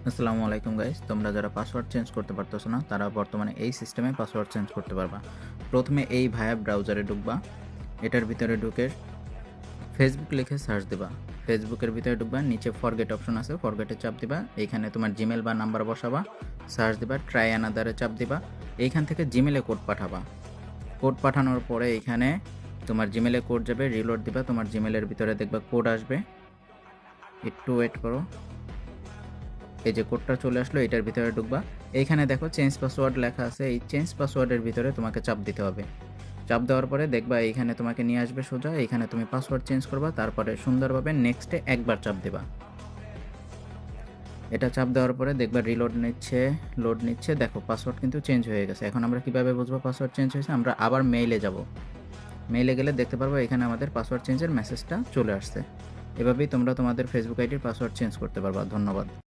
আসসালামু আলাইকুম গাইস, তোমরা যারা পাসওয়ার্ড চেঞ্জ করতে পারতেছো না তারা বর্তমানে এই সিস্টেমে পাসওয়ার্ড চেঞ্জ করতে পারবা। প্রথমে এই ভায়া ব্রাউজারে ঢুকবা। এটার ভিতরে ঢুকে ফেসবুক লিখে সার্চ দিবা। ফেসবুকের ভিতরে ঢুকবা, নিচে ফরগেট অপশন আছে, ফরগেটে চাপ দিবা। এইখানে তোমার জিমেল বা নাম্বার বসাবা, সার্চ দিবা, ট্রাই অ্যানাদারে চাপ দিবা। এইখান থেকে জিমেলে কোড পাঠাবা। কোড পাঠানোর পরে এইখানে তোমার জিমেলে কোড যাবে, রিলোড দিবা। তোমার জিমেলের ভিতরে দেখবা কোড আসবে, একটু ওয়েট করো। এই যে কোডটা চলে আসলো, এটার ভিতরে ঢুকবা। এইখানে দেখো চেঞ্জ পাসওয়ার্ড লেখা আছে, এই চেঞ্জ পাসওয়ার্ডের ভিতরে তোমাকে চাপ দিতে হবে। চাপ দেওয়ার পরে দেখবা এইখানে তোমাকে নিয়ে আসবে সোজা, এইখানে তুমি পাসওয়ার্ড চেঞ্জ করবা, তারপরে সুন্দরভাবে নেক্সটে একবার চাপ দেবা। এটা চাপ দেওয়ার পরে দেখবা রিলোড নিচ্ছে, লোড নিচ্ছে। দেখো পাসওয়ার্ড কিন্তু চেঞ্জ হয়ে গেছে। এখন আমরা কিভাবে বুঝবো পাসওয়ার্ড চেঞ্জ হয়েছে? আমরা আবার মেইলে যাব। মেইলে গেলে দেখতে পারবো এখানে আমাদের পাসওয়ার্ড চেঞ্জের মেসেজটা চলে আসছে। এভাবেই তোমরা তোমাদের ফেসবুক আইডির পাসওয়ার্ড চেঞ্জ করতে পারবা। ধন্যবাদ।